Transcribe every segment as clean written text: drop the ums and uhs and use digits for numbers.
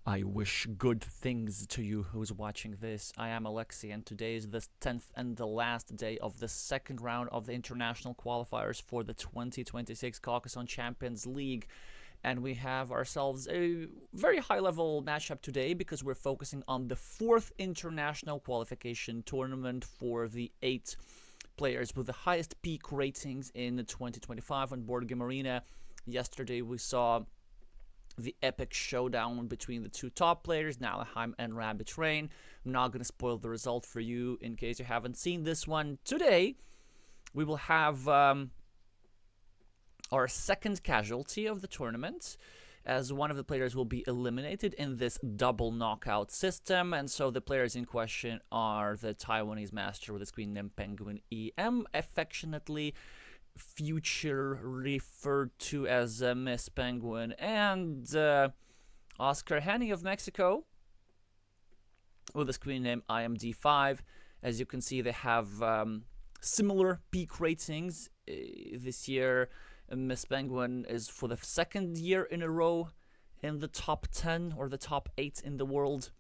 I wish good things to you who's watching this. I am Alexey, and today is the 10th and the last day of the second round of the international qualifiers for the 2026 Carcassonne Champions League. And we have ourselves a very high-level matchup today because we're focusing on the fourth international qualification tournament for the 8 players with the highest peak ratings in 2025 on Board Game Arena. Yesterday we saw the epic showdown between the 2 top players, Nalahheim and RabbitRain. I'm not going to spoil the result for you in case you haven't seen this one. Today, we will have our second casualty of the tournament, as one of the players will be eliminated in this double knockout system. And so the players in question are the Taiwanese master with the screen name Penguin EM, affectionately future referred to as Miss Penguin, and Oscar Henny of Mexico with the screen name IMD5. As you can see, they have similar peak ratings this year. Miss Penguin is for the second year in a row in the top 10 or the top 8 in the world.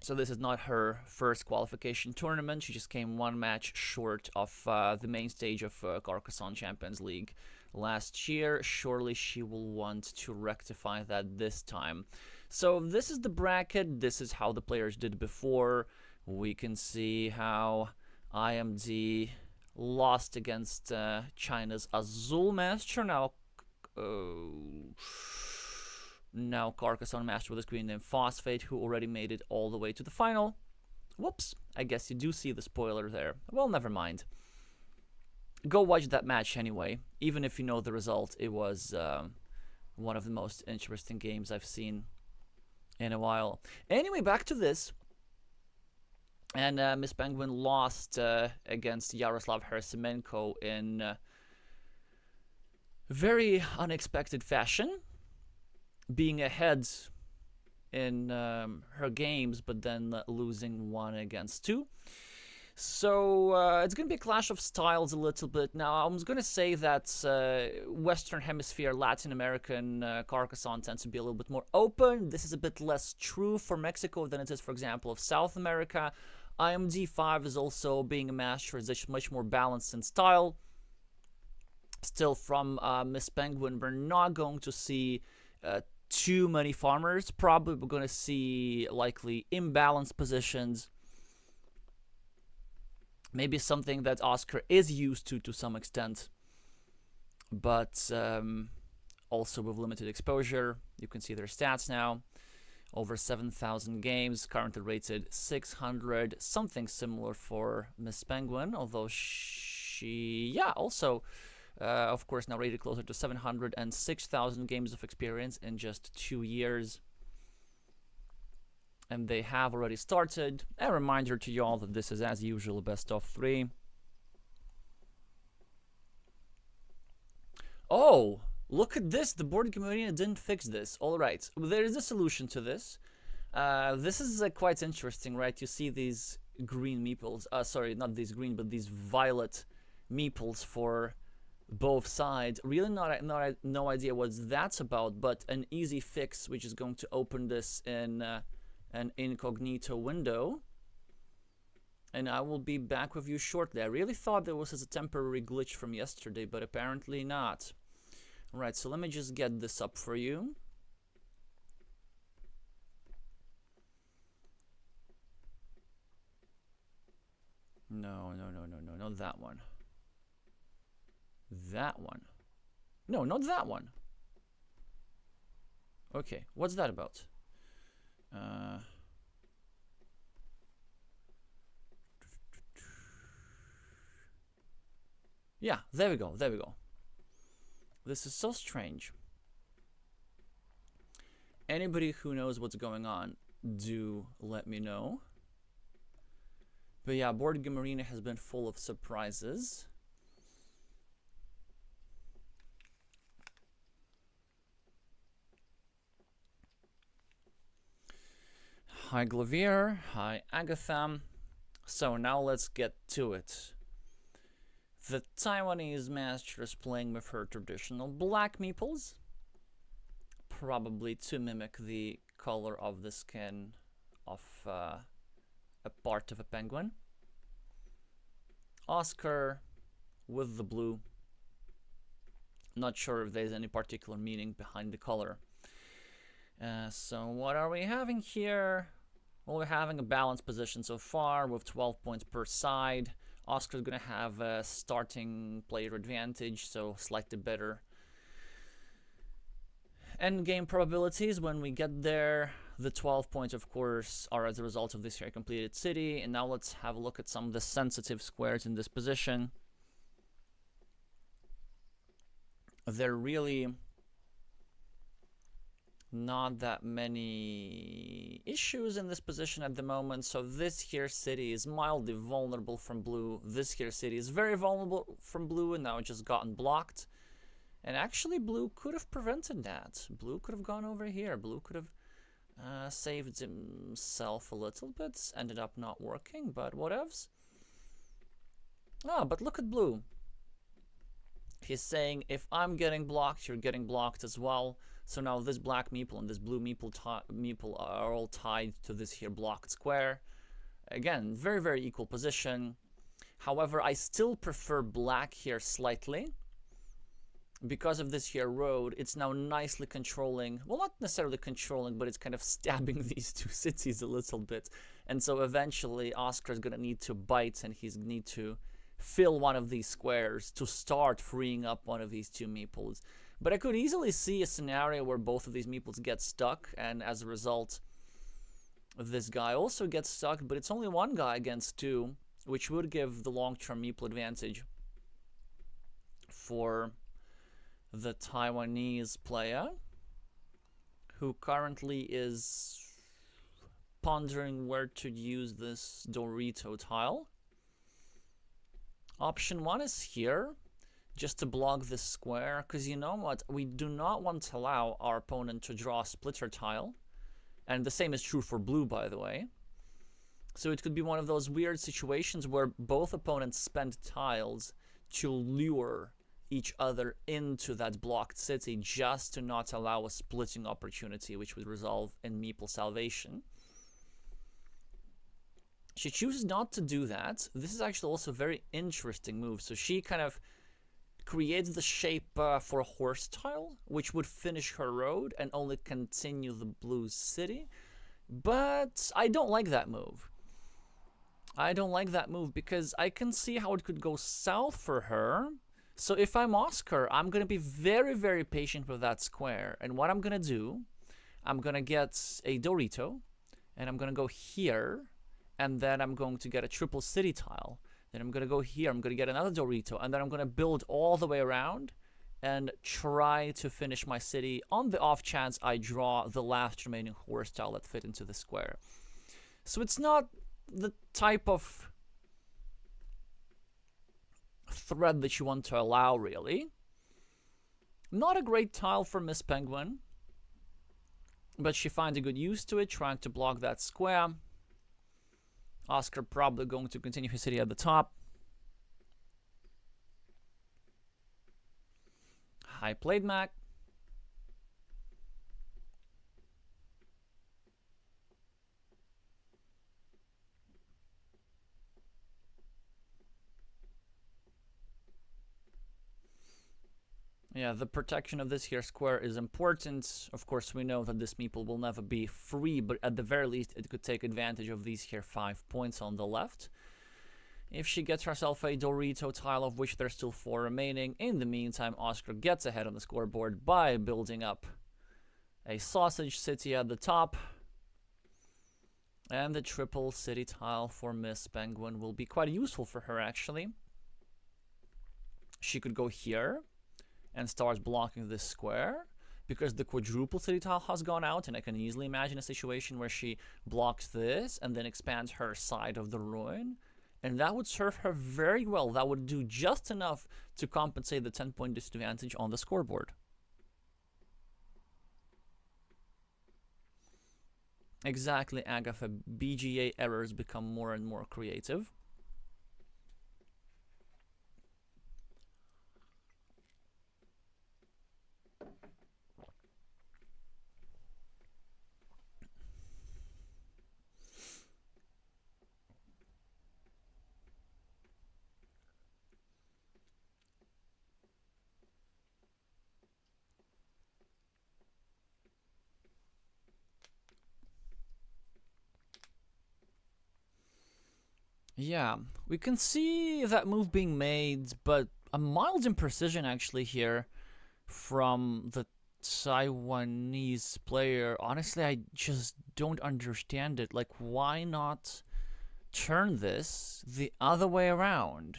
So this is not her first qualification tournament. She just came one match short of the main stage of Carcassonne Champions League last year. Surely she will want to rectify that this time. So this is the bracket. This is how the players did before. We can see how IMD lost against China's Azul Master. Now Carcassonne Master with a screen name Phosphate, who already made it all the way to the final. Whoops, I guess you do see the spoiler there. Well, never mind. Go watch that match anyway. Even if you know the result, it was one of the most interesting games I've seen in a while. Anyway, back to this. And Miss Penguin lost against Yaroslav Hersemenko in very unexpected fashion, being ahead in her games, but then losing 1 against 2. So it's going to be a clash of styles a little bit. Now, I was going to say that Western Hemisphere, Latin American Carcassonne tends to be a little bit more open. This is a bit less true for Mexico than it is, for example, of South America. IMD5 is also being a master, is much more balanced in style. Still, from Miss Penguin, we're not going to see too many farmers. Probably we're going to see likely imbalanced positions. Maybe something that Oscar is used to some extent, but also with limited exposure. You can see their stats now. Over 7,000 games, currently rated 600, something similar for Miss Penguin, although she, yeah, also of course, now rated closer to 706,000 games of experience in just 2 years. And they have already started. A reminder to y'all that this is, as usual, a best of 3. Oh, look at this. The board game arena didn't fix this. All right, there is a solution to this. This is quite interesting, right? You see these green meeples. Sorry, not these green, but these violet meeples for both sides. Really no idea what that's about, but an easy fix which is going to open this in an incognito window, and I will be back with you shortly. I really thought there was a temporary glitch from yesterday, but apparently not. Alright, so let me just get this up for you. No, not that one. That one. No, not that one. Okay, what's that about? Yeah, there we go. This is so strange. Anybody who knows what's going on, do let me know. But yeah, Board Game Arena has been full of surprises. Hi Glavier, hi Agatha. So now let's get to it. The Taiwanese master is playing with her traditional black meeples. probably to mimic the color of the skin of a part of a penguin. Oscar with the blue. Not sure if there's any particular meaning behind the color. So what are we having here? Well, we're having a balanced position so far with 12 points per side. Oscar's going to have a starting player advantage, so slightly better endgame probabilities when we get there. The 12 points, of course, are as a result of this here completed city. And now let's have a look at some of the sensitive squares in this position. There are really not that many issues in this position at the moment. So this here city is mildly vulnerable from blue. This here city is very vulnerable from blue, and now it's just gotten blocked. And actually, blue could have prevented that. Blue could have gone over here. Blue could have saved himself a little bit. Ended up not working, but whatevs. Ah, but look at blue. He's saying, if I'm getting blocked, you're getting blocked as well. So now this black meeple and this blue meeple are all tied to this here blocked square. Again, very, very equal position. However, I still prefer black here slightly. Because of this here road, it's now nicely controlling, well, not necessarily controlling, but it's kind of stabbing these two cities a little bit. And so eventually Oscar's going to need to bite, and he's going to need to fill one of these squares to start freeing up one of these two meeples. But I could easily see a scenario where both of these meeples get stuck, and as a result, this guy also gets stuck, but it's only one guy against two, which would give the long-term meeple advantage for the Taiwanese player, who currently is pondering where to use this Dorito tile. Option one is here, just to block this square, because you know what? We do not want to allow our opponent to draw a splitter tile. And the same is true for blue, by the way. So it could be one of those weird situations where both opponents spend tiles to lure each other into that blocked city just to not allow a splitting opportunity, which would resolve in meeple salvation. She chooses not to do that. This is actually also a very interesting move. So she kind of creates the shape for a horse tile, which would finish her road and only continue the blue city. But I don't like that move. I don't like that move because I can see how it could go south for her. So if I'm Oscar, I'm going to be very, very patient with that square. And what I'm going to do, I'm going to get a Dorito, and I'm going to go here, and then I'm going to get a triple city tile. Then I'm going to go here, I'm going to get another Dorito, and then I'm going to build all the way around and try to finish my city on the off chance I draw the last remaining horse tile that fit into the square. So it's not the type of thread that you want to allow, really. Not a great tile for Miss Penguin, but she finds a good use to it, trying to block that square. Oscar probably going to continue his city at the top. High played, Mac. Yeah, the protection of this here square is important. Of course, we know that this meeple will never be free, but at the very least, it could take advantage of these here 5 points on the left. If she gets herself a Dorito tile, of which there's still 4 remaining, in the meantime, Oscar gets ahead on the scoreboard by building up a sausage city at the top. And the triple city tile for Miss Penguin will be quite useful for her, actually. She could go here and starts blocking this square because the quadruple city tile has gone out, and I can easily imagine a situation where she blocks this and then expands her side of the ruin, and that would serve her very well. That would do just enough to compensate the 10-point disadvantage on the scoreboard. Exactly, Agatha. BGA errors become more and more creative. Yeah, we can see that move being made, but a mild imprecision actually here from the Taiwanese player. Honestly, I just don't understand it. Like, why not turn this the other way around?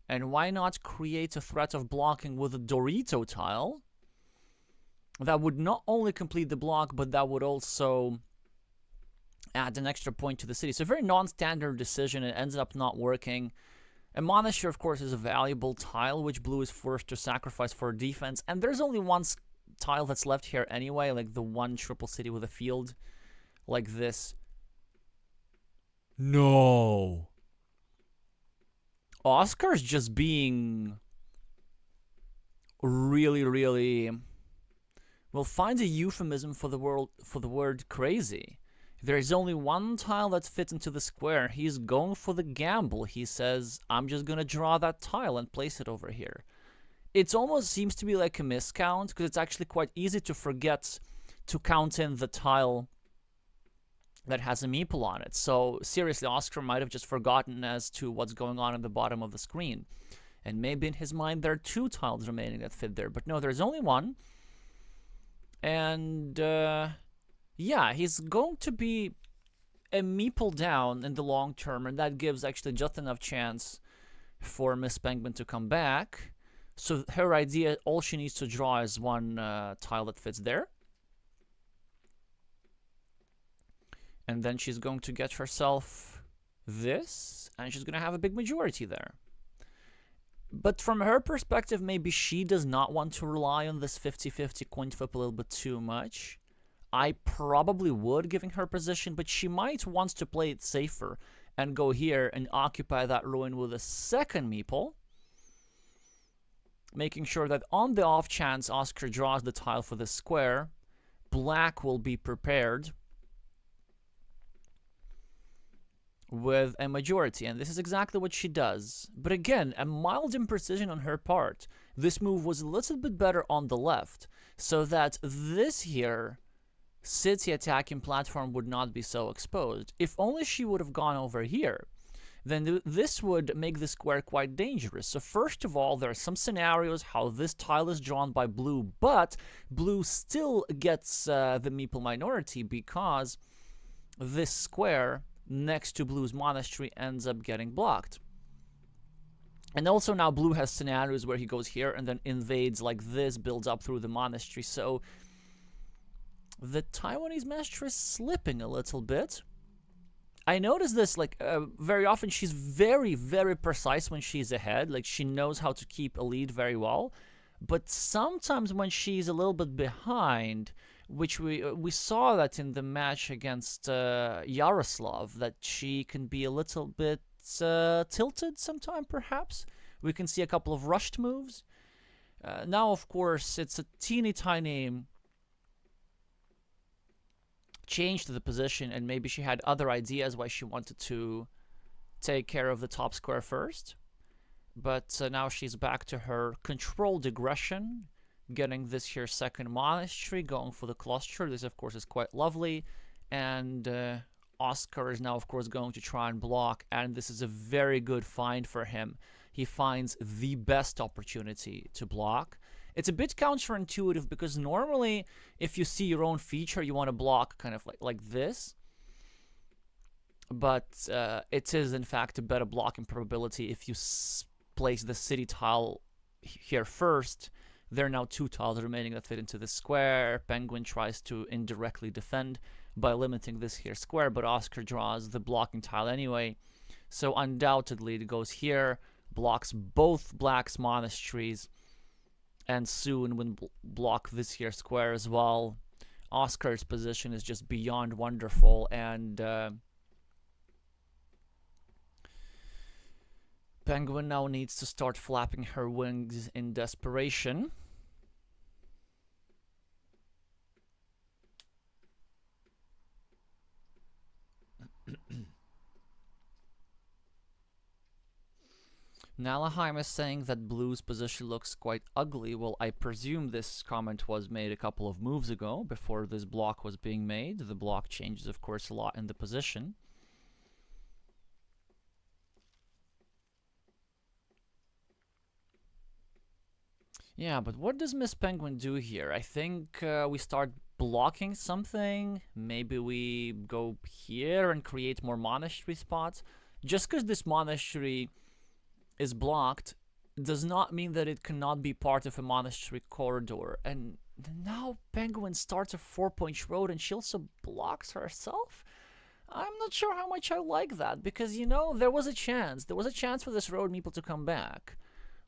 And why not create a threat of blocking with a Dorito tile that would not only complete the block, but that would also add an extra point to the city. So a very non-standard decision. It ends up not working. A monastery, of course, is a valuable tile, which blue is forced to sacrifice for defense. And there's only one tile that's left here anyway, like the one triple city with a field like this. No. Oscar's just being really, really... Well, find a euphemism for the word crazy. There is only one tile that fits into the square. He's going for the gamble. He says, I'm just going to draw that tile and place it over here. It almost seems to be like a miscount, because it's actually quite easy to forget to count in the tile that has a meeple on it. So, seriously, Oscar might have just forgotten as to what's going on at the bottom of the screen. And maybe in his mind there are two tiles remaining that fit there. But no, there's only one. And, yeah, he's going to be a meeple down in the long term, and that gives actually just enough chance for Miss Penguin to come back. So her idea, all she needs to draw is one tile that fits there. And then she's going to get herself this, and she's going to have a big majority there. But from her perspective, maybe she does not want to rely on this 50-50 coin flip a little bit too much. I probably would, giving her position, but she might want to play it safer and go here and occupy that ruin with a second meeple, making sure that on the off chance Oscar draws the tile for the square, black will be prepared with a majority, and this is exactly what she does. But again, a mild imprecision on her part. This move was a little bit better on the left, so that this here city attacking platform would not be so exposed. If only she would have gone over here, then this would make the square quite dangerous. So first of all, there are some scenarios how this tile is drawn by blue, but blue still gets the meeple minority because this square next to blue's monastery ends up getting blocked. And also now blue has scenarios where he goes here and then invades like this, builds up through the monastery. So the Taiwanese master is slipping a little bit. I notice this like very often. She's very, very precise when she's ahead. Like she knows how to keep a lead very well. But sometimes when she's a little bit behind, which we saw that in the match against Yaroslav, that she can be a little bit tilted sometime, perhaps. We can see a couple of rushed moves. Now, of course, it's a teeny tiny change to the position, and maybe she had other ideas why she wanted to take care of the top square first. But now she's back to her controlled aggression, getting this here second monastery, going for the cluster. This, of course, is quite lovely. And Oscar is now, of course, going to try and block. And this is a very good find for him. He finds the best opportunity to block. It's a bit counterintuitive because normally, if you see your own feature, you want to block kind of like this. But it is, in fact, a better blocking probability if you place the city tile here first. There are now two tiles remaining that fit into the square. Penguin tries to indirectly defend by limiting this here square, but Oscar draws the blocking tile anyway. So undoubtedly it goes here, blocks both black's monasteries, and soon will block this here square as well. Oscar's position is just beyond wonderful, and Penguin now needs to start flapping her wings in desperation. Nalaheim is saying that blue's position looks quite ugly. Well, I presume this comment was made a couple of moves ago, before this block was being made. The block changes, of course, a lot in the position. Yeah, but what does Miss Penguin do here? I think we start blocking something. Maybe we go here and create more monastery spots. Just because this monastery is blocked does not mean that it cannot be part of a monastery corridor. And now Penguin starts a 4-point road and she also blocks herself? I'm not sure how much I like that because, you know, there was a chance. There was a chance for this road meeple to come back.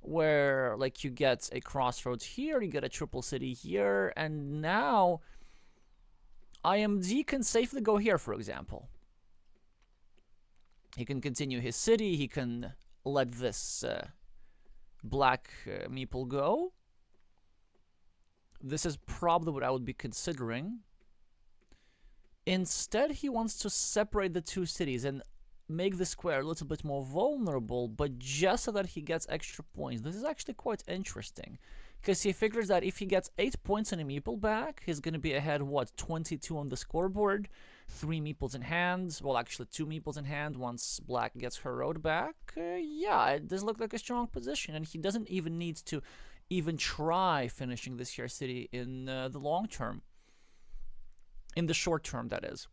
Where, like, you get a crossroads here, you get a triple city here, and now IMD can safely go here, for example. He can continue his city, he can let this black meeple go. This is probably what I would be considering. Instead, he wants to separate the two cities and make the square a little bit more vulnerable, but just so that he gets extra points. This is actually quite interesting, because he figures that if he gets 8 points and a meeple back, he's going to be ahead, what, 22 on the scoreboard, 3 meeples in hand, well, actually 2 meeples in hand once black gets her road back. Yeah, it does look like a strong position, and he doesn't even need to even try finishing this here city in the long term. In the short term, that is.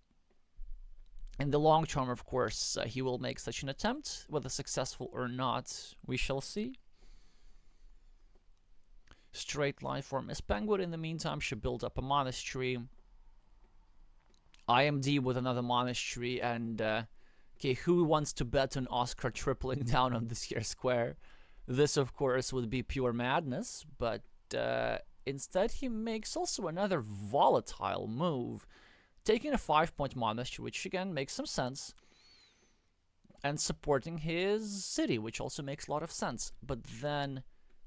In the long term, of course, he will make such an attempt. Whether successful or not, we shall see. Straight line for Miss Penguin. In the meantime, she built up a monastery. IMD with another monastery. And, okay, who wants to bet on Oscar tripling down on this here square? This, of course, would be pure madness. But instead, he makes also another volatile move. Taking a 5-point monastery, which again makes some sense, and supporting his city, which also makes a lot of sense. But then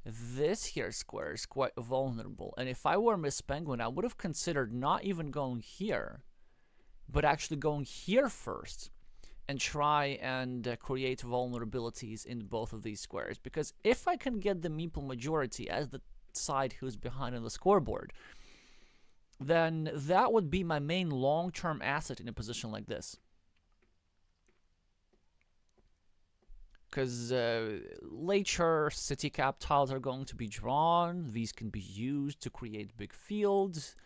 this here square is quite vulnerable, and if I were Miss Penguin, I would have considered not even going here, but actually going here first and try and create vulnerabilities in both of these squares. Because if I can get the meeple majority as the side who's behind on the scoreboard, then that would be my main long-term asset in a position like this. Because later city cap tiles are going to be drawn. These can be used to create big fields.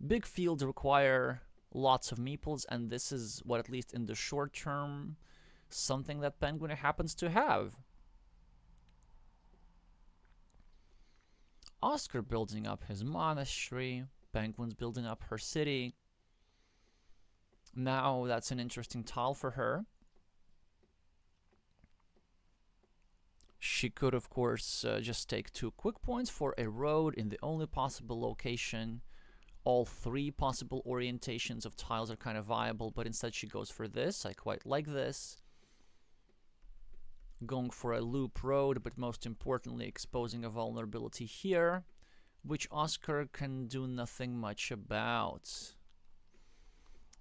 Big fields require lots of meeples, and this is what, at least in the short term, something that Penguin happens to have. Oscar building up his monastery. Penguin's building up her city. Now that's an interesting tile for her. She could, of course, just take 2 quick points for a road in the only possible location. All 3 possible orientations of tiles are kind of viable, but instead she goes for this. I quite like this. Going for a loop road, but most importantly exposing a vulnerability here, which Oscar can do nothing much about.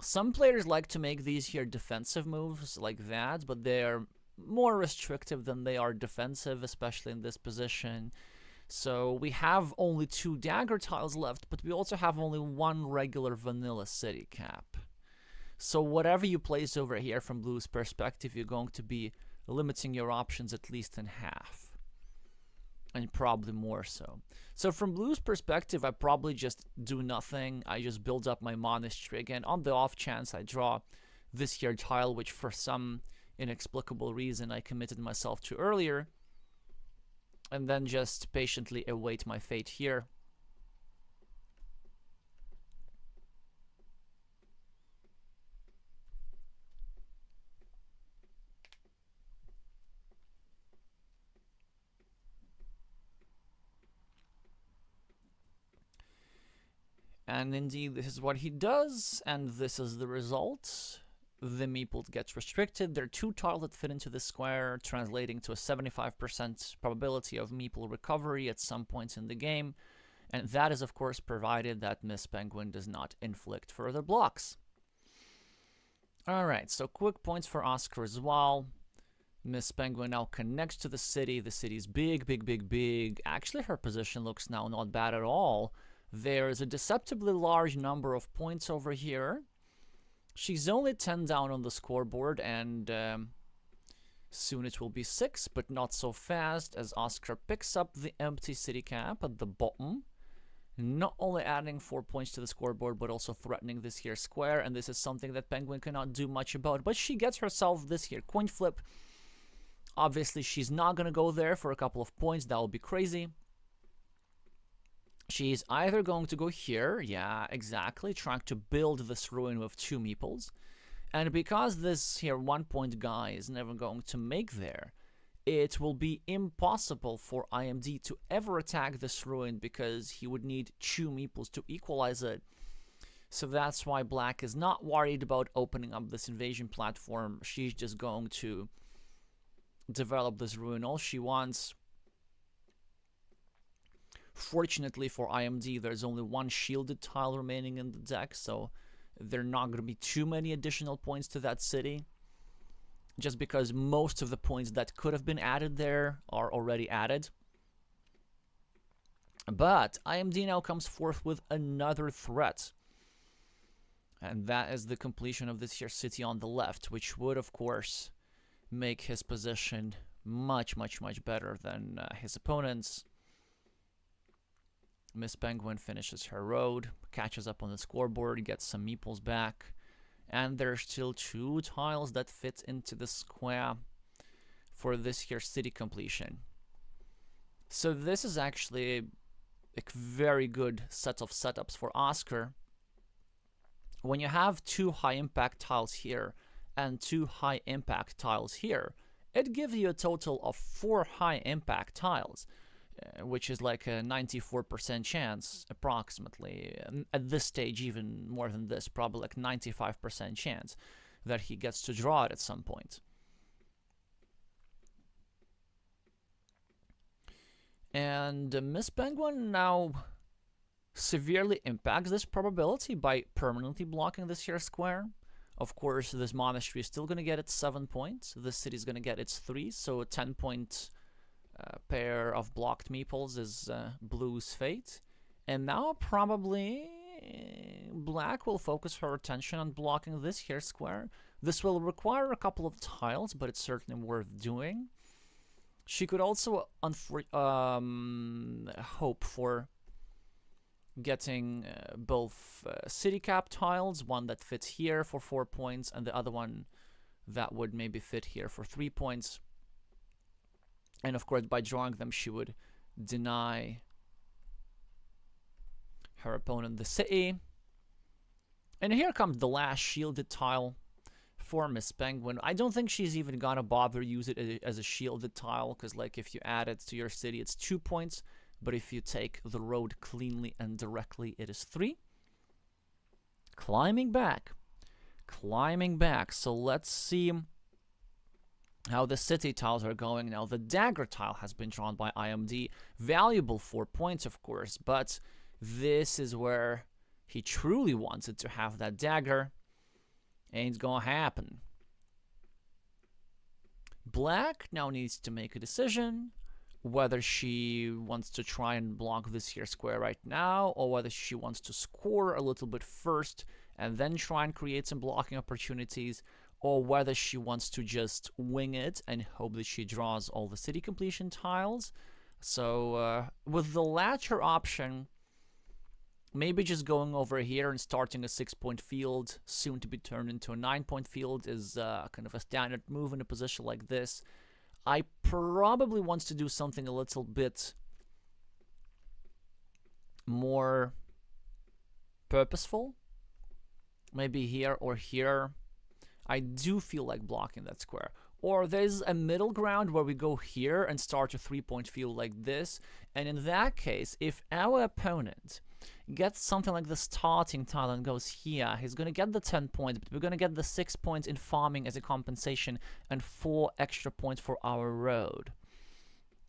Some players like to make these here defensive moves like that, but they're more restrictive than they are defensive, especially in this position. So we have only 2 dagger tiles left, but we also have only 1 regular vanilla city cap. So whatever you place over here from blue's perspective, you're going to be limiting your options at least in half. And probably more so. So from blue's perspective, I probably just do nothing. I just build up my monastery again. On the off chance I draw this here tile, which for some inexplicable reason I committed myself to earlier. And then just patiently await my fate here. And indeed, this is what he does, and this is the result. The meeple gets restricted. There are 2 tiles that fit into this square, translating to a 75% probability of meeple recovery at some points in the game. And that is, of course, provided that Miss Penguin does not inflict further blocks. Alright, so quick points for Oscar as well. Miss Penguin now connects to the city. The city's big, big, big, big. Actually, her position looks now not bad at all. There's a deceptively large number of points over here. She's only 10 down on the scoreboard, and Soon it will be 6, but not so fast, as Oscar picks up the empty city cap at the bottom. Not only adding 4 points to the scoreboard, but also threatening this here square, and this is something that Penguin cannot do much about. But she gets herself this here coin flip. Obviously, she's not going to go there for a couple of points. That would be crazy. She's either going to go here, yeah, exactly, trying to build this ruin with 2 meeples. And because this here 1 point guy is never going to make there, it will be impossible for IMD to ever attack this ruin because he would need 2 meeples to equalize it. So that's why Black is not worried about opening up this invasion platform. She's just going to develop this ruin all she wants. Fortunately for IMD, there's only 1 shielded tile remaining in the deck, so there are not going to be too many additional points to that city. Just because most of the points that could have been added there are already added. But IMD now comes forth with another threat. And that is the completion of this here city on the left, which would, of course, make his position much, much, much better than his opponent's. Miss Penguin finishes her road, catches up on the scoreboard, gets some meeples back. And there's still 2 tiles that fit into the square for this here city completion. So this is actually a very good set of setups for Oscar. When you have 2 high impact tiles here and 2 high impact tiles here, it gives you a total of 4 high impact tiles, which is like a 94% chance, approximately. At this stage, even more than this, probably like 95% chance that he gets to draw it at some point. And Miss Penguin now severely impacts this probability by permanently blocking this here square. Of course, this monastery is still going to get its 7 points. This city is going to get its 3, so a 10-point pair of blocked meeples is Blue's fate. And now probably Black will focus her attention on blocking this here square. This will require a couple of tiles, but it's certainly worth doing. She could also hope for getting both city cap tiles, one that fits here for 4 points, and the other one that would maybe fit here for 3 points. And of course, by drawing them, she would deny her opponent the city. And here comes the last shielded tile for Miss Penguin. I don't think she's even gonna bother use it as a shielded tile, because like if you add it to your city, it's 2 points. But if you take the road cleanly and directly, it is 3. Climbing back. Climbing back. So let's see how the city tiles are going now. The dagger tile has been drawn by IMD. Valuable 4 points, of course, but this is where he truly wanted to have that dagger. Ain't gonna happen. Black now needs to make a decision whether she wants to try and block this here square right now, or whether she wants to score a little bit first and then try and create some blocking opportunities, or whether she wants to just wing it and hope that she draws all the city completion tiles. So with the latter option, maybe just going over here and starting a 6-point field, soon to be turned into a 9-point field, is kind of a standard move in a position like this. I probably want to do something a little bit more purposeful. Maybe here or here. I do feel like blocking that square. Or there's a middle ground where we go here and start a 3-point field like this. And in that case, if our opponent gets something like the starting tile and goes here, he's going to get the 10 points, but we're going to get the 6 points in farming as a compensation and 4 extra points for our road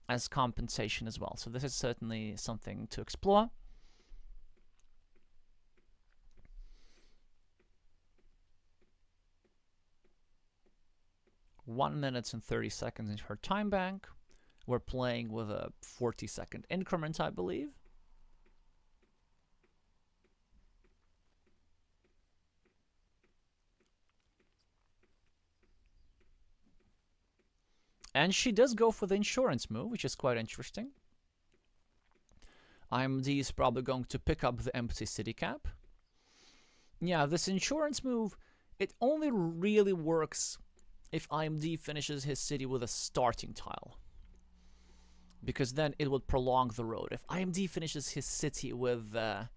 as compensation as well. So this is certainly something to explore. One minute and 30 seconds in her time bank. We're playing with a 40-second increment, I believe. And she does go for the insurance move, which is quite interesting. IMD is probably going to pick up the empty city cap. Yeah, this insurance move, it only really works if IMD finishes his city with a starting tile. Because then it would prolong the road. If IMD finishes his city with the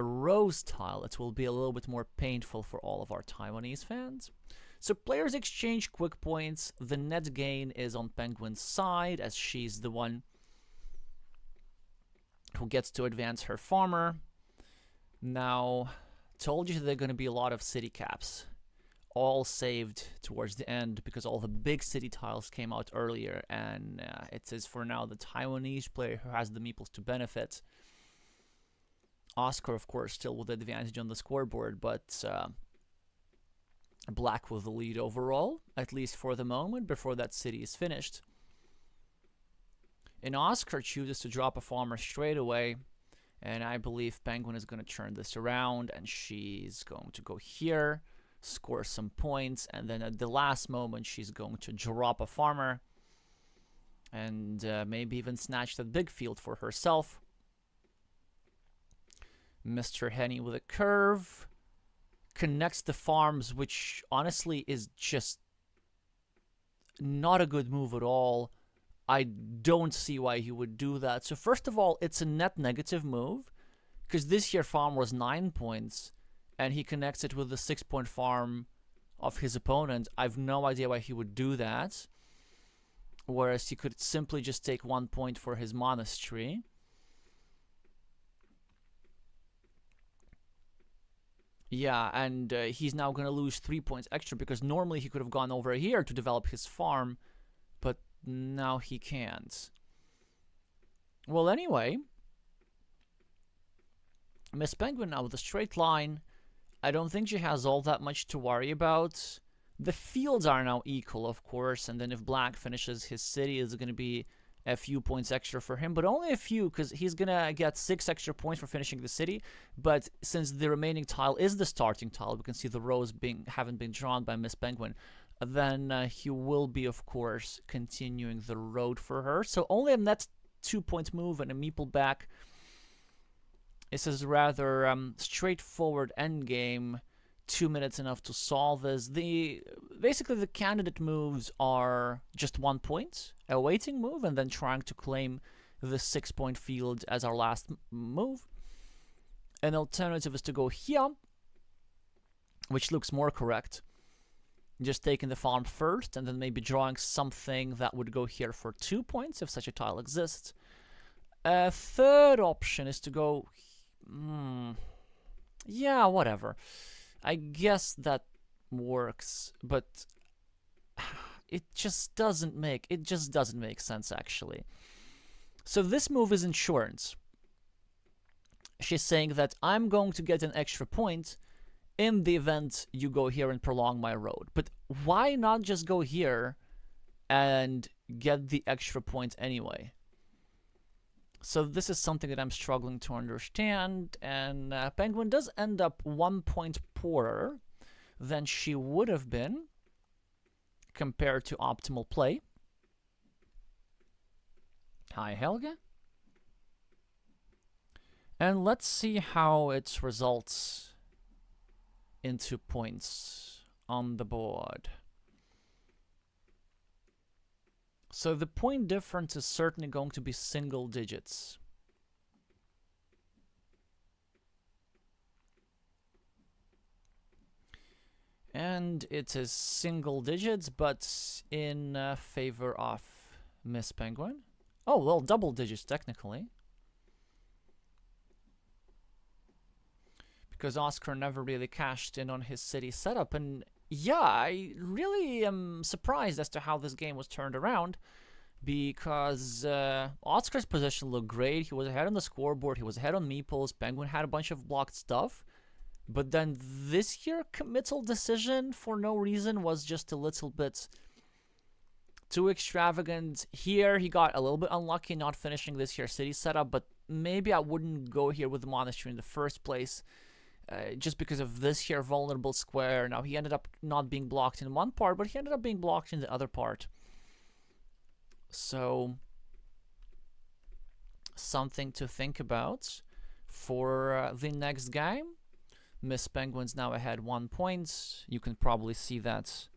rose tile, it will be a little bit more painful for all of our Taiwanese fans. So players exchange quick points. The net gain is on Penguin's side, as she's the one who gets to advance her farmer. Now, told you there are going to be a lot of city caps, all saved towards the end because all the big city tiles came out earlier, and it is for now the Taiwanese player who has the meeples to benefit. Oscar, of course, still with the advantage on the scoreboard, but Black with the lead overall, at least for the moment, before that city is finished. And Oscar chooses to drop a farmer straight away, and I believe Penguin is going to turn this around, and she's going to go here, score some points, and then at the last moment she's going to drop a farmer and maybe even snatch that big field for herself. Mr. Henny with a curve connects the farms, which honestly is just not a good move at all. I don't see why he would do that. So first of all, it's a net negative move, because this here farm was 9 points, and he connects it with the 6-point farm of his opponent. I've no idea why he would do that, whereas he could simply just take 1 point for his monastery. Yeah, and he's now going to lose 3 points extra, because normally he could have gone over here to develop his farm, but now he can't. Well, anyway, Miss Penguin now with a straight line. I don't think she has all that much to worry about. The fields are now equal, of course, and then if Black finishes his city, it's going to be a few points extra for him, but only a few, because he's going to get 6 extra points for finishing the city. But since the remaining tile is the starting tile, we can see the rows haven't been drawn by Miss Penguin, then he will be, of course, continuing the road for her. So only a net 2-point move and a meeple back. This is rather straightforward endgame. 2 minutes enough to solve this. Basically, the candidate moves are just 1 point, a waiting move, and then trying to claim the 6-point field as our last move. An alternative is to go here, which looks more correct. Just taking the farm first, and then maybe drawing something that would go here for 2 points, if such a tile exists. A third option is to go... yeah, whatever. I guess that works, but it just doesn't make sense, actually. So this move is insurance. She's saying that I'm going to get an extra point in the event you go here and prolong my road. But why not just go here and get the extra point anyway? So this is something that I'm struggling to understand, and Penguin does end up 1 point poorer than she would have been compared to optimal play. Hi, Helge. And let's see how it results into points on the board. So the point difference is certainly going to be single digits. And it is single digits, but in favor of Miss Penguin. Oh, well, double digits technically. Because Oscar never really cashed in on his city setup, and yeah, I really am surprised as to how this game was turned around, because Oscar's position looked great. He was ahead on the scoreboard, he was ahead on meeples, Penguin had a bunch of blocked stuff, but then this here committal decision for no reason was just a little bit too extravagant. Here he got a little bit unlucky not finishing this here city setup, but maybe I wouldn't go here with the monastery in the first place. Just because of this here vulnerable square. Now he ended up not being blocked in one part, but he ended up being blocked in the other part. So something to think about for the next game. Miss Penguin's now ahead 1 point. You can probably see that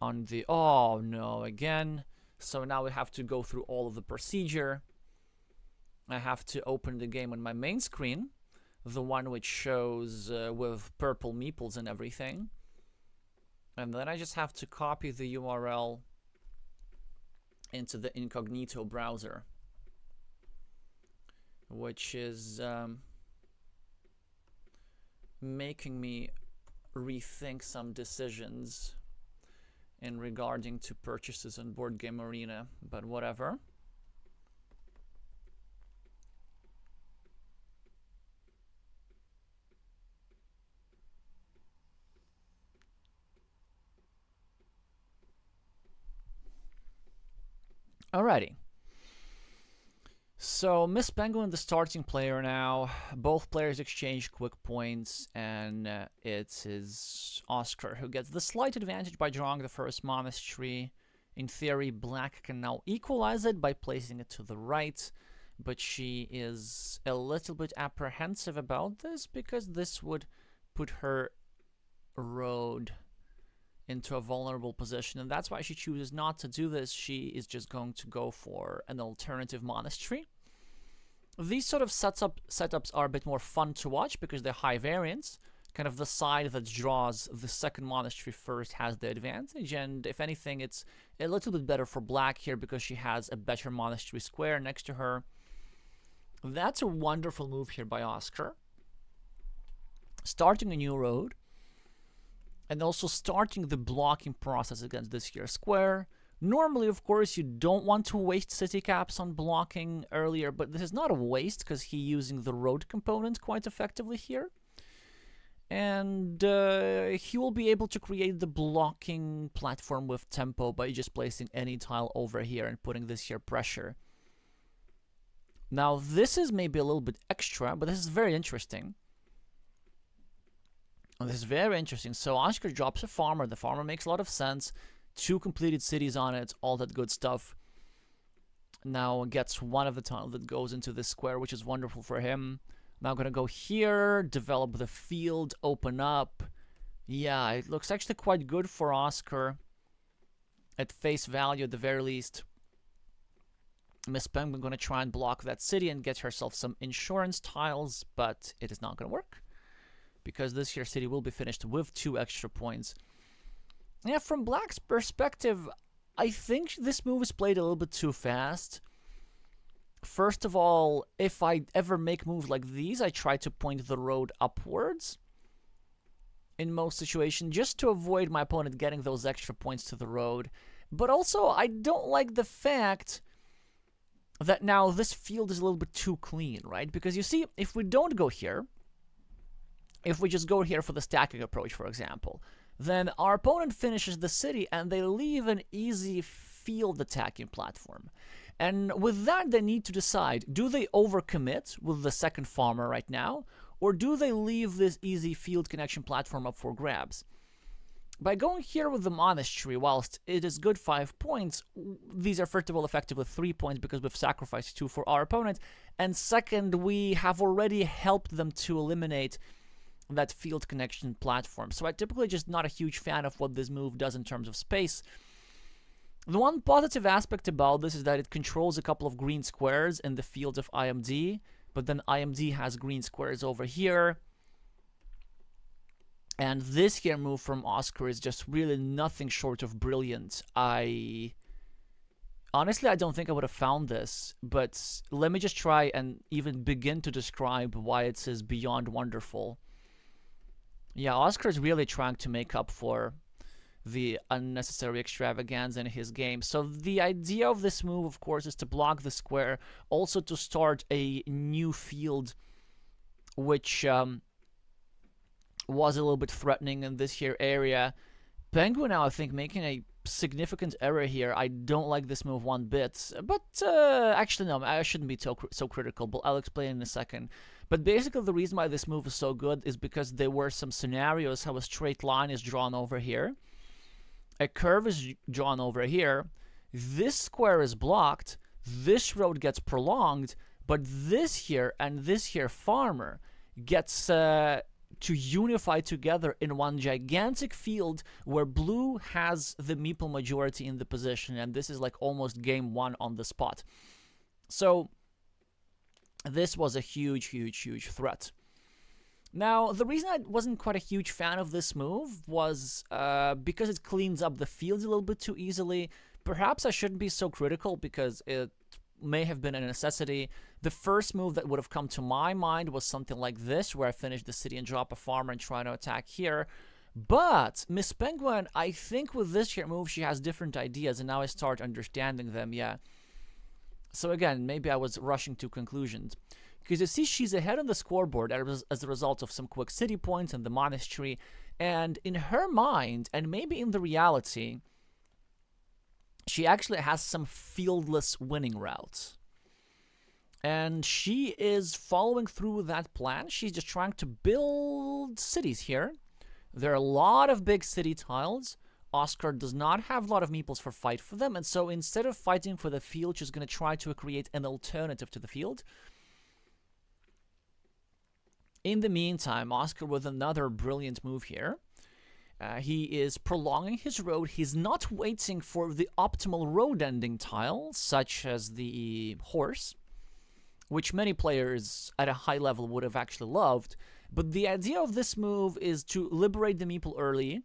on the... Oh, no, again. So now we have to go through all of the procedure. I have to open the game on my main screen, the one which shows with purple meeples and everything. And then I just have to copy the URL into the incognito browser, which is making me rethink some decisions in regarding to purchases on Board Game Arena, but whatever. Alrighty. So Miss Penguin, the starting player now. Both players exchange quick points, and it is Oscar who gets the slight advantage by drawing the first monastery. In theory, Black can now equalize it by placing it to the right, but she is a little bit apprehensive about this because this would put her road into a vulnerable position, and that's why she chooses not to do this. She is just going to go for an alternative monastery. These sort of setups are a bit more fun to watch because they're high variance. Kind of the side that draws the second monastery first has the advantage, and if anything, it's a little bit better for Black here because she has a better monastery square next to her. That's a wonderful move here by Oscar. Starting a new road, and also starting the blocking process against this here square. Normally, of course, you don't want to waste city caps on blocking earlier, but this is not a waste because he's using the road component quite effectively here. And he will be able to create the blocking platform with tempo by just placing any tile over here and putting this here pressure. Now, this is maybe a little bit extra, but this is very interesting. This is very interesting. So Oscar drops a farmer. The farmer makes a lot of sense. 2 completed cities on it, all that good stuff. Now gets one of the tile that goes into this square, which is wonderful for him. Now gonna go here, develop the field, open up. Yeah, it looks actually quite good for Oscar. At face value, at the very least. Miss Penguin gonna try and block that city and get herself some insurance tiles, but it is not gonna work, because this here city will be finished with 2 extra points. Yeah, from Black's perspective, I think this move is played a little bit too fast. First of all, if I ever make moves like these, I try to point the road upwards in most situations, just to avoid my opponent getting those extra points to the road. But also, I don't like the fact that now this field is a little bit too clean, right? Because you see, if we don't go here, if we just go here for the stacking approach, for example, then our opponent finishes the city and they leave an easy field attacking platform. And with that, they need to decide, do they overcommit with the second farmer right now, or do they leave this easy field connection platform up for grabs? By going here with the monastery, whilst it is good 5 points, these are first of all effectively 3 points because we've sacrificed 2 for our opponent, and second, we have already helped them to eliminate that field connection platform. So I'm typically just not a huge fan of what this move does in terms of space. The one positive aspect about this is that it controls a couple of green squares in the field of IMD, but then IMD has green squares over here. And this here move from Oscar is just really nothing short of brilliant. Honestly, I don't think I would have found this, but let me just try and even begin to describe why it is beyond wonderful. Yeah, Oscar is really trying to make up for the unnecessary extravagance in his game. So the idea of this move, of course, is to block the square, also to start a new field, which was a little bit threatening in this here area. Penguin now, I think, making a significant error here. I don't like this move one bit, but actually no, I shouldn't be so critical, but I'll explain in a second. But basically the reason why this move is so good is because there were some scenarios how a straight line is drawn over here, a curve is drawn over here, this square is blocked, this road gets prolonged, but this here and this here farmer gets to unify together in one gigantic field where blue has the meeple majority in the position, and this is like almost game one on the spot. So this was a huge, huge, huge threat. Now, the reason I wasn't quite a huge fan of this move was because it cleans up the field a little bit too easily. Perhaps I shouldn't be so critical because it may have been a necessity. The first move that would have come to my mind was something like this, where I finish the city and drop a farmer and try to attack here. But Miss Penguin, I think with this here move, she has different ideas, and now I start understanding them, yeah. So again, maybe I was rushing to conclusions. Because you see she's ahead on the scoreboard as a result of some quick city points and the monastery, and in her mind, and maybe in the reality, she actually has some fieldless winning routes. And she is following through with that plan. She's just trying to build cities here. There are a lot of big city tiles. Oscar does not have a lot of meeples for fight for them, and so instead of fighting for the field, she's going to try to create an alternative to the field. In the meantime, Oscar with another brilliant move here. He is prolonging his road. He's not waiting for the optimal road ending tile, such as the horse, which many players at a high level would have actually loved. But the idea of this move is to liberate the meeple early,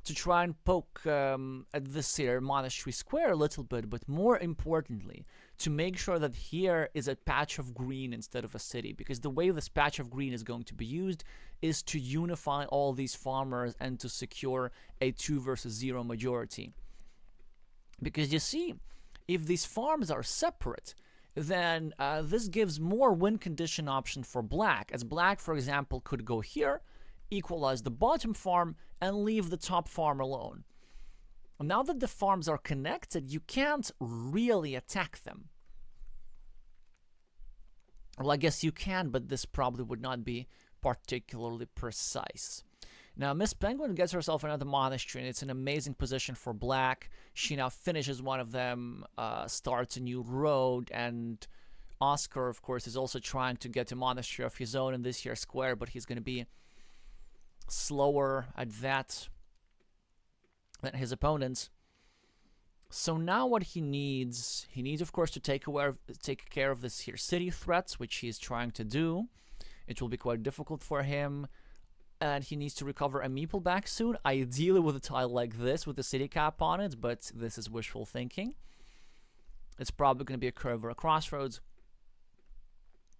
to try and poke at this here monastery square a little bit, but more importantly, to make sure that here is a patch of green instead of a city, because the way this patch of green is going to be used is to unify all these farmers and to secure a 2 versus 0 majority. Because you see, if these farms are separate, then this gives more win condition option for black, as black, for example, could go here, equalize the bottom farm, and leave the top farm alone. Now that the farms are connected, you can't really attack them. Well, I guess you can, but this probably would not be particularly precise. Now, Miss Penguin gets herself another monastery, and it's an amazing position for black. She now finishes one of them, starts a new road, and Oscar, of course, is also trying to get a monastery of his own in this here square, but he's going to be slower at that than his opponents. So now what he needs of course to take care of this here city threats, which he's trying to do. It will be quite difficult for him, and he needs to recover a meeple back soon, ideally with a tile like this with the city cap on it, but this is wishful thinking. It's probably going to be a curve or a crossroads.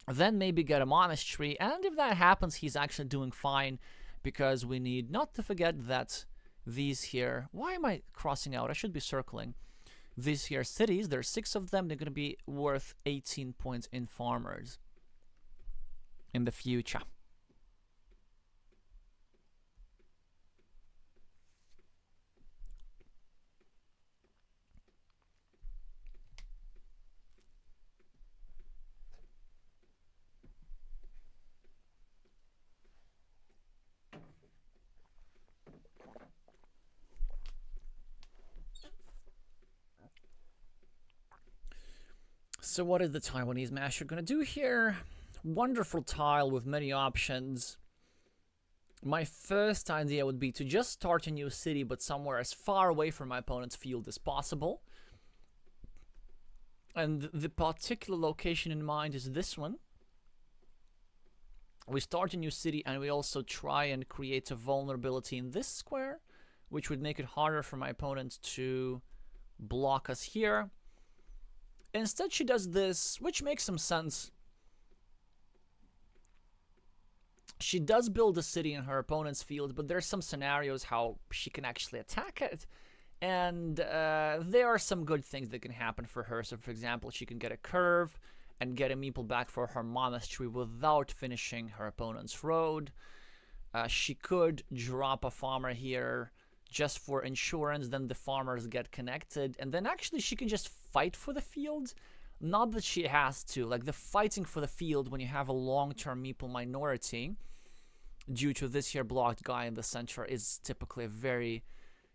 Then maybe get a monastery, and if that happens, he's actually doing fine, because we need not to forget that these here... Why am I crossing out? I should be circling. These here cities, there are 6 of them. They're going to be worth 18 points in farmers in the future. So what is the Taiwanese master going to do here? Wonderful tile with many options. My first idea would be to just start a new city, but somewhere as far away from my opponent's field as possible. And the particular location in mind is this one. We start a new city, and we also try and create a vulnerability in this square, which would make it harder for my opponent to block us here. Instead, she does this, which makes some sense. She does build a city in her opponent's field, but there's some scenarios how she can actually attack it. And there are some good things that can happen for her. So, for example, she can get a curve and get a meeple back for her monastery without finishing her opponent's road. She could drop a farmer here just for insurance, then the farmers get connected, and then actually she can just fight for the field. Not that she has to. Like, the fighting for the field when you have a long-term meeple minority due to this here blocked guy in the center is typically a very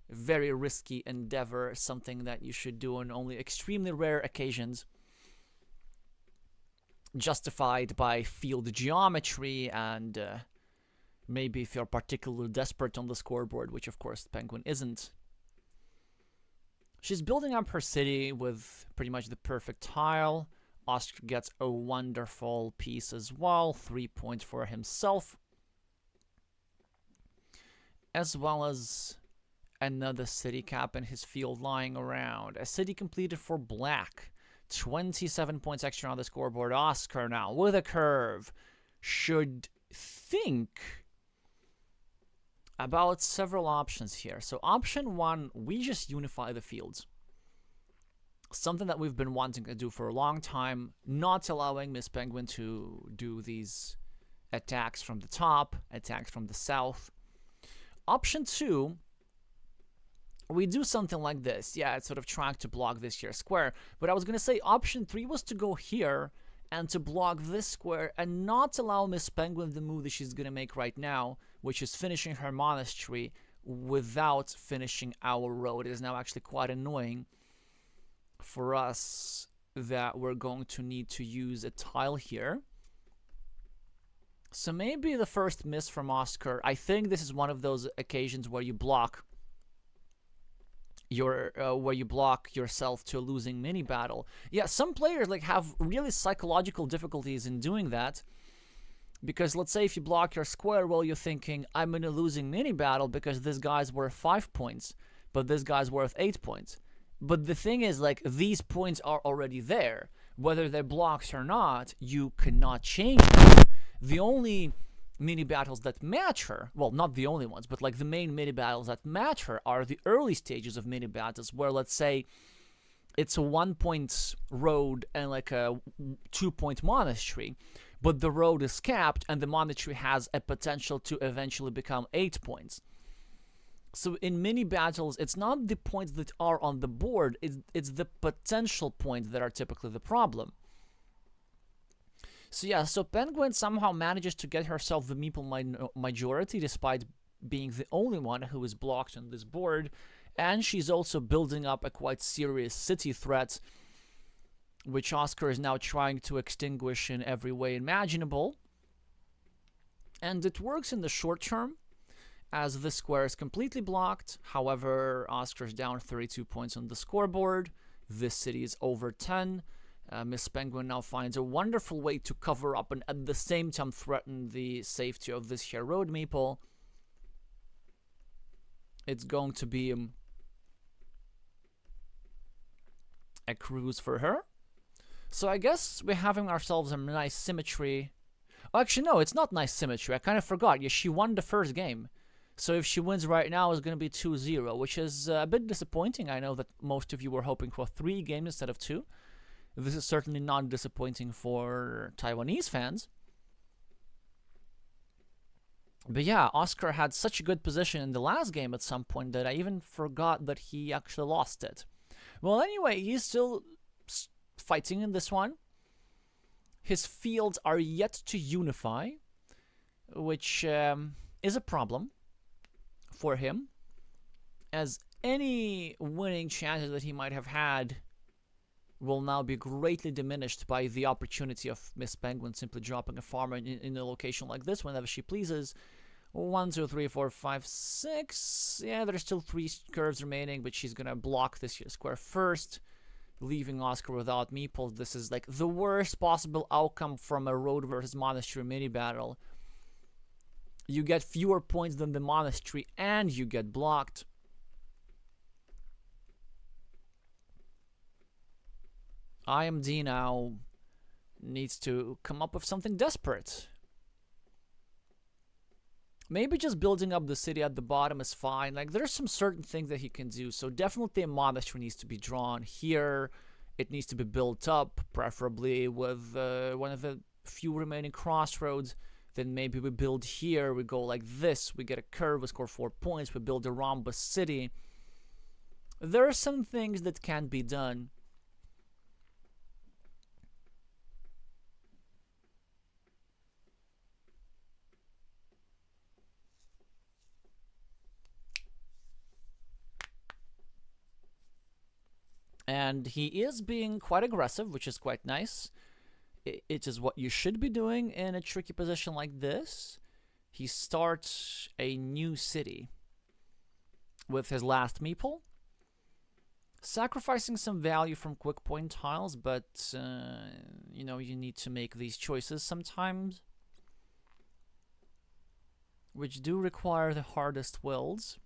very risky endeavor, something that you should do on only extremely rare occasions, justified by field geometry and maybe if you're particularly desperate on the scoreboard, which of course Penguin isn't. She's building up her city with pretty much the perfect tile. Oscar gets a wonderful piece as well, 3 points for himself, as well as another city cap in his field lying around. A city completed for black. 27 points extra on the scoreboard. Oscar now with a curve should think about several options here. So option one, we just unify the fields. Something that we've been wanting to do for a long time, not allowing Miss Penguin to do these attacks from the top, attacks from the south. Option two, we do something like this. Yeah, it's sort of trying to block this here square. But I was going to say option three was to go here and to block this square and not allow Miss Penguin the move that she's going to make right now, which is finishing her monastery without finishing our road. It is now actually quite annoying for us that we're going to need to use a tile here. So maybe the first miss from Oscar. I think this is one of those occasions where you block yourself to a losing mini battle. Yeah, some players like have really psychological difficulties in doing that, because let's say if you block your square, well, you're thinking I'm in a losing mini battle because this guy's worth 5 points, but this guy's worth 8 points. But the thing is, like, these points are already there. Whether they're blocks or not, you cannot change them. The only mini battles that matter, well, not the only ones, but like the main mini battles that matter are the early stages of mini battles, where let's say it's a 1 point road and like a 2 point monastery, but the road is capped and the monastery has a potential to eventually become 8 points. So in mini battles, it's not the points that are on the board, it's the potential points that are typically the problem. So yeah, so Penguin somehow manages to get herself the meeple majority despite being the only one who is blocked on this board, and she's also building up a quite serious city threat, which Oscar is now trying to extinguish in every way imaginable. And it works in the short term, as this square is completely blocked. However, Oscar's down 32 points on the scoreboard. This city is over 10. Miss Penguin now finds a wonderful way to cover up and at the same time threaten the safety of this here road meeple. It's going to be a cruise for her. So I guess we're having ourselves a nice symmetry. Oh, actually, no, it's not nice symmetry. I kind of forgot. Yeah, she won the first game. So if she wins right now, it's going to be 2-0, which is a bit disappointing. I know that most of you were hoping for 3 games instead of 2. This is certainly not disappointing for Taiwanese fans. But yeah, Oscar had such a good position in the last game at some point that I even forgot that he actually lost it. Well, anyway, he's still fighting in this one. His fields are yet to unify, which is a problem for him, as any winning chances that he might have had will now be greatly diminished by the opportunity of Miss Penguin simply dropping a farmer in a location like this whenever she pleases. 1, 2, 3, 4, 5, 6. Yeah, there's still 3 curves remaining, but she's gonna block this here square first, leaving Oscar without meeples. This is like the worst possible outcome from a road versus monastery mini battle. You get fewer points than the monastery and you get blocked. IMD now needs to come up with something desperate. Maybe just building up the city at the bottom is fine. Like, there's some certain things that he can do. So definitely a monastery needs to be drawn here. It needs to be built up, preferably with one of the few remaining crossroads. Then maybe we build here, we go like this, we get a curve, we score 4 points, we build a rhombus city. There are some things that can be done. And he is being quite aggressive, which is quite nice. It is what you should be doing in a tricky position like this. He starts a new city with his last meeple, sacrificing some value from quick point tiles, but you know, you need to make these choices sometimes, which do require the hardest wills.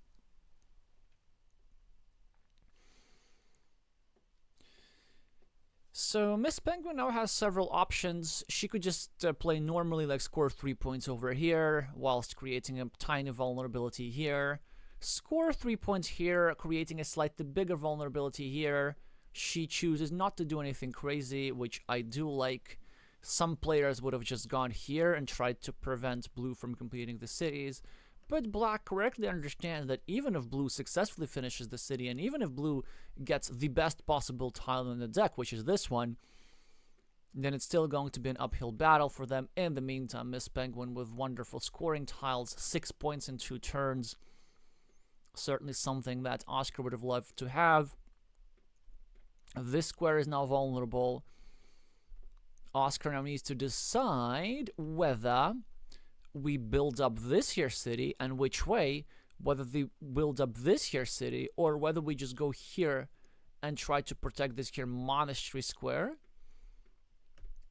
So Miss Penguin now has several options. She could just play normally, like score 3 points over here, whilst creating a tiny vulnerability here. Score 3 points here, creating a slightly bigger vulnerability here. She chooses not to do anything crazy, which I do like. Some players would have just gone here and tried to prevent blue from completing the cities. But black correctly understands that even if blue successfully finishes the city, and even if blue gets the best possible tile in the deck, which is this one, then it's still going to be an uphill battle for them. In the meantime, Miss Penguin with wonderful scoring tiles, 6 points in 2 turns. Certainly something that Oscar would have loved to have. This square is now vulnerable. Oscar now needs to decide whether we build up this here city, and which way, whether they build up this here city, or whether we just go here and try to protect this here monastery square.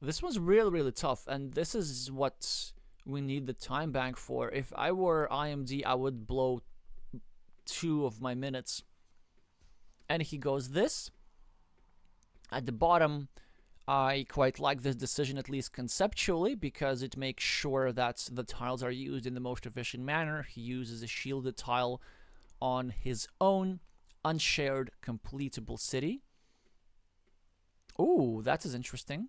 This one's really tough, and this is what we need the time bank for. If I were IMD, I would blow 2 of my minutes. And he goes this. At the bottom, I quite like this decision, at least conceptually, because it makes sure that the tiles are used in the most efficient manner. He uses a shielded tile on his own unshared completable city. Ooh, that is interesting.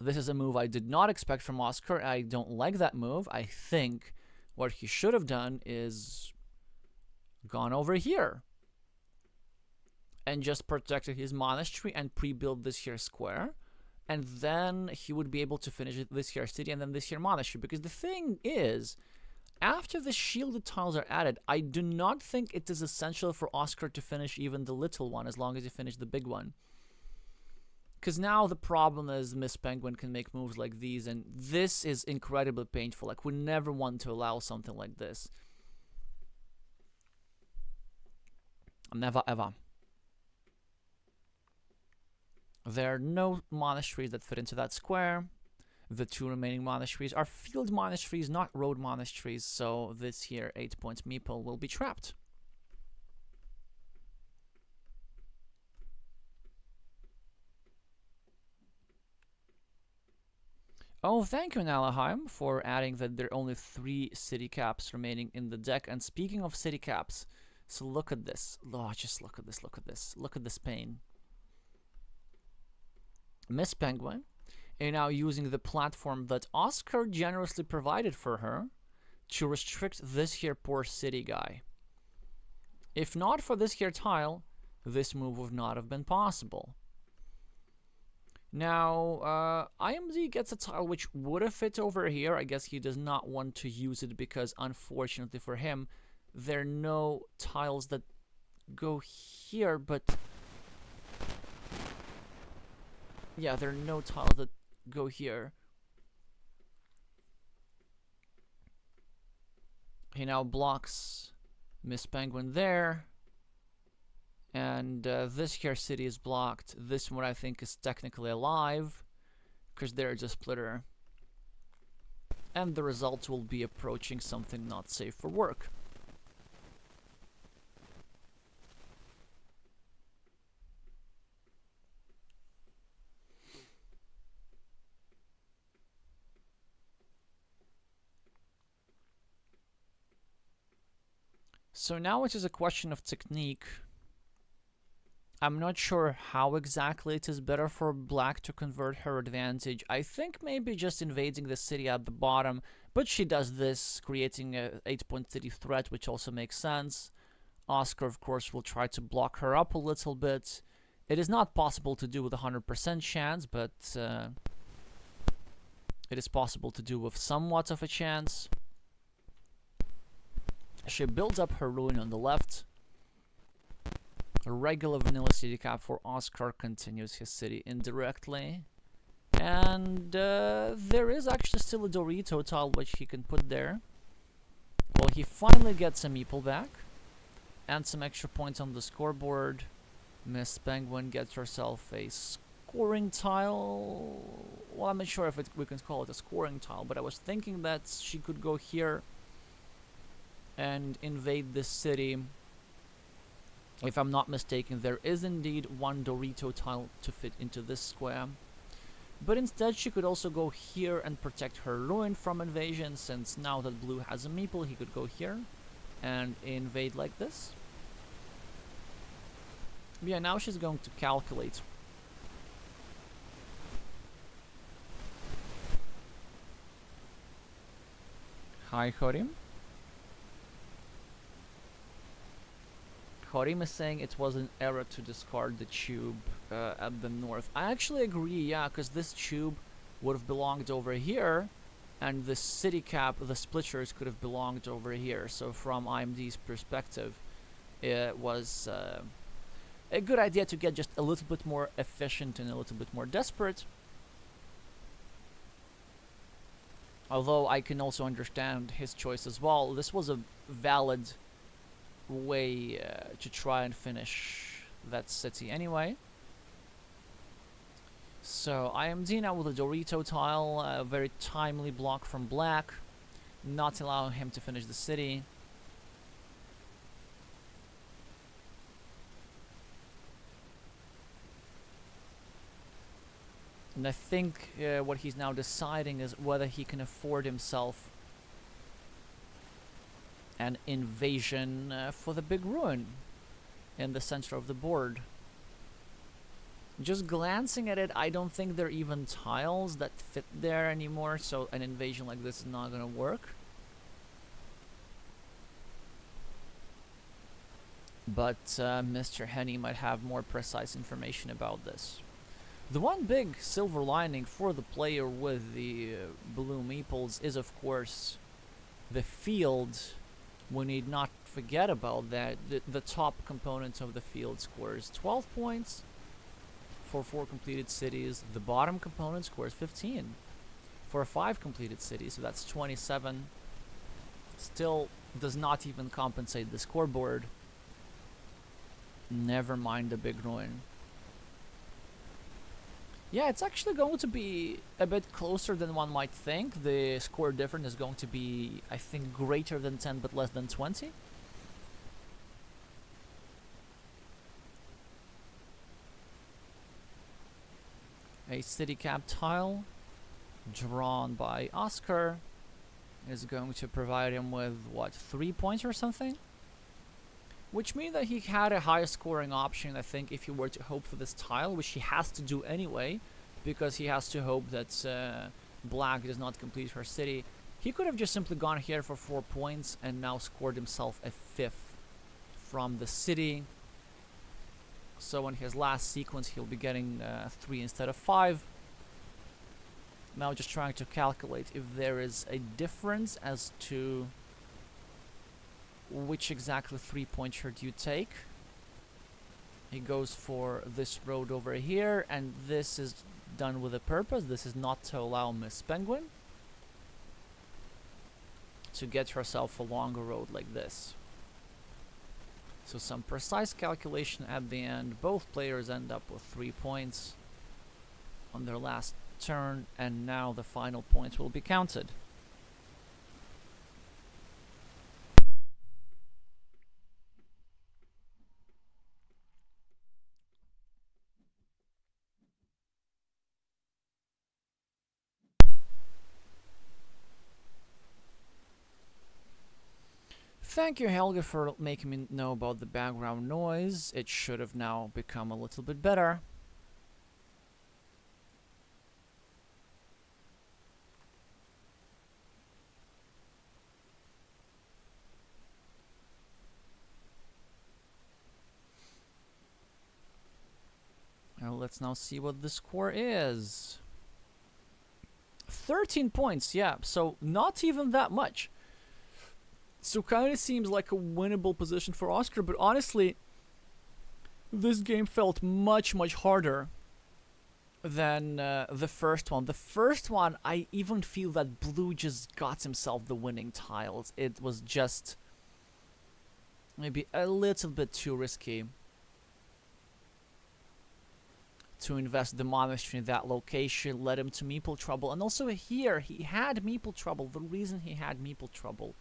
This is a move I did not expect from Oscar. I don't like that move. I think what he should have done is gone over here and just protected his monastery and pre-build this here square, and then he would be able to finish this here city and then this here monastery. Because the thing is, after the shielded tiles are added, I do not think it is essential for Oscar to finish even the little one, as long as you finish the big one. Because now the problem is Miss Penguin can make moves like these, and this is incredibly painful. Like, we never want to allow something like this. Never ever. There are no monasteries that fit into that square. The 2 remaining monasteries are field monasteries, not road monasteries, so this here 8 points meeple will be trapped. Oh, thank you, Nalaheim, for adding that there are only 3 city caps remaining in the deck. And speaking of city caps, so look at this. Oh, just look at this, look at this. Look at this pain. Miss Penguin is now using the platform that Oscar generously provided for her to restrict this here poor city guy. If not for this here tile, this move would not have been possible. Now, IMZ gets a tile which would have fit over here. I guess he does not want to use it because, unfortunately for him, there are no tiles that go here, but yeah, there are no tiles that go here. He now blocks Miss Penguin there. And this here city is blocked. This one I think is technically alive, because there's a splitter. And the result will be approaching something not safe for work. So now it is a question of technique. I'm not sure how exactly it is better for black to convert her advantage. I think maybe just invading the city at the bottom, but she does this, creating a 8-point city threat, which also makes sense. Oscar, of course, will try to block her up a little bit. It is not possible to do with 100% chance, but it is possible to do with somewhat of a chance. She builds up her ruin on the left. A regular vanilla city cap for Oscar continues his city indirectly. And there is actually still a Dorito tile which he can put there. Well, he finally gets a meeple back. And some extra points on the scoreboard. Miss Penguin gets herself a scoring tile. Well, I'm not sure if we can call it a scoring tile, but I was thinking that she could go here and invade this city. If I'm not mistaken, there is indeed one Dorito tile to fit into this square. But instead, she could also go here and protect her ruin from invasion, since now that blue has a meeple, he could go here and invade like this. But yeah, now she's going to calculate. Hi, Horim. Horim is saying it was an error to discard the tube at the north. I actually agree, yeah, because this tube would have belonged over here, and the city cap, the splitters, could have belonged over here. So from IMD's perspective, it was a good idea to get just a little bit more efficient and a little bit more desperate. Although I can also understand his choice as well. This was a valid way to try and finish that city anyway. So IMD now with a Dorito tile, a very timely block from black, not allowing him to finish the city. And I think what he's now deciding is whether he can afford himself an invasion for the big ruin in the center of the board. Just glancing at it, I don't think there are even tiles that fit there anymore, so an invasion like this is not gonna work. But Mr. Henny might have more precise information about this. The one big silver lining for the player with the blue meeples is, of course, the field. We need not forget about that. The top component of the field scores 12 points for 4 completed cities. The bottom component scores 15 for 5 completed cities, so that's 27. Still does not even compensate the scoreboard. Never mind the big ruin. Yeah, it's actually going to be a bit closer than one might think. The score difference is going to be, I think, greater than 10 but less than 20. A city cap tile drawn by Oscar is going to provide him with, what, 3 points or something? Which means that he had a higher scoring option, I think, if he were to hope for this tile, which he has to do anyway, because he has to hope that black does not complete her city. He could have just simply gone here for 4 points and now scored himself a 5th from the city. So in his last sequence, he'll be getting 3 instead of 5. Now just trying to calculate if there is a difference as to which exactly 3-point should you take. He goes for this road over here, and this is done with a purpose. This is not to allow Miss Penguin to get herself a longer road like this. So some precise calculation at the end. Both players end up with 3 points on their last turn, and now the final points will be counted. Thank you, Helge, for making me know about the background noise. It should have now become a little bit better. Now let's now see what the score is. 13 points, yeah, so not even that much. So kind of seems like a winnable position for Oscar, but honestly, This game felt much harder than the first one. The first one, I even feel that Blue just got himself the winning tiles. It was just maybe a little bit too risky to invest the monastery in that location, led him to meeple trouble. And also here, he had meeple trouble. The reason he had meeple trouble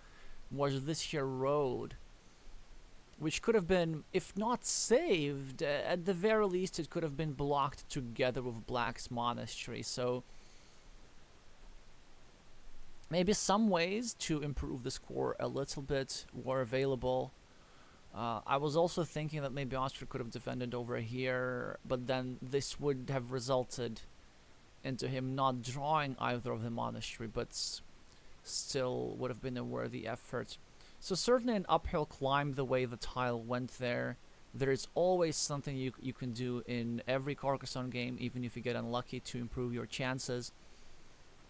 was this here road, which could have been, if not saved, at the very least it could have been blocked together with Black's monastery. So maybe some ways to improve the score a little bit were available. I was also thinking that maybe Austria could have defended over here, but then this would have resulted into him not drawing either of the monastery, but still would have been a worthy effort. So certainly an uphill climb the way the tile went there. There is always something you can do in every Carcassonne game, even if you get unlucky, to improve your chances.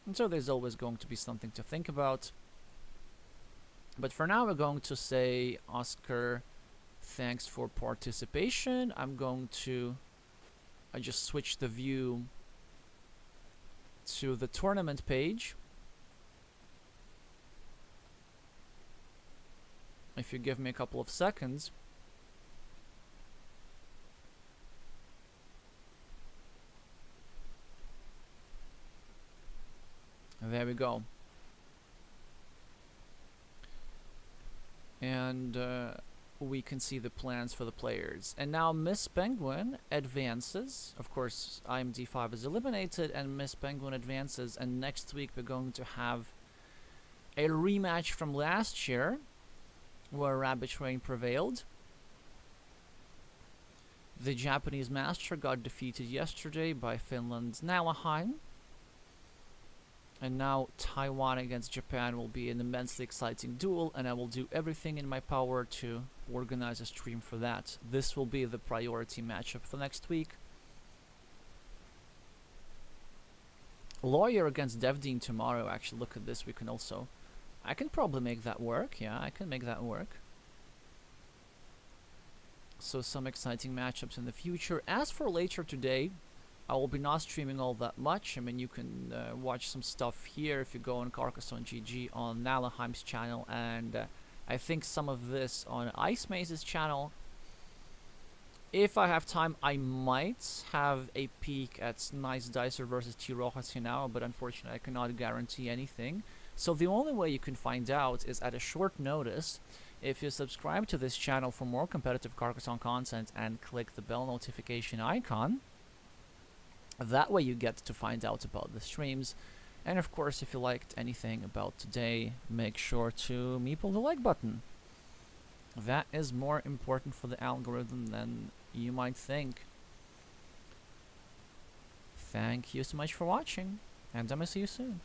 And so there's always going to be something to think about. But for now we're going to say, Oscar, thanks for participation. I'm going to just switch the view to the tournament page. If you give me a couple of seconds. There we go. And we can see the plans for the players. And now Miss Penguin advances. Of course, IMD5 is eliminated and Miss Penguin advances. And next week we're going to have a rematch from last year, where RabbitRain prevailed. The Japanese master got defeated yesterday by Finland's Nalaheim. And now Taiwan against Japan will be an immensely exciting duel, and I will do everything in my power to organize a stream for that. This will be the priority matchup for next week. Lawyer against Devdean tomorrow. Actually, look at this. We can also... I can probably make that work. Yeah, I can make that work. So some exciting matchups in the future. As for later today, I will be not streaming all that much. I mean, you can watch some stuff here if you go on Carcassonne GG on Nalaheim's channel, and I think some of this on Ice Maze's channel. If I have time, I might have a peek at Nice Dicer versus Tiroha now, but unfortunately I cannot guarantee anything. So the only way you can find out is at a short notice if you subscribe to this channel for more competitive Carcassonne content and click the bell notification icon. That way you get to find out about the streams. And of course, if you liked anything about today, make sure to meeple the like button. That is more important for the algorithm than you might think. Thank you so much for watching, and I will see you soon.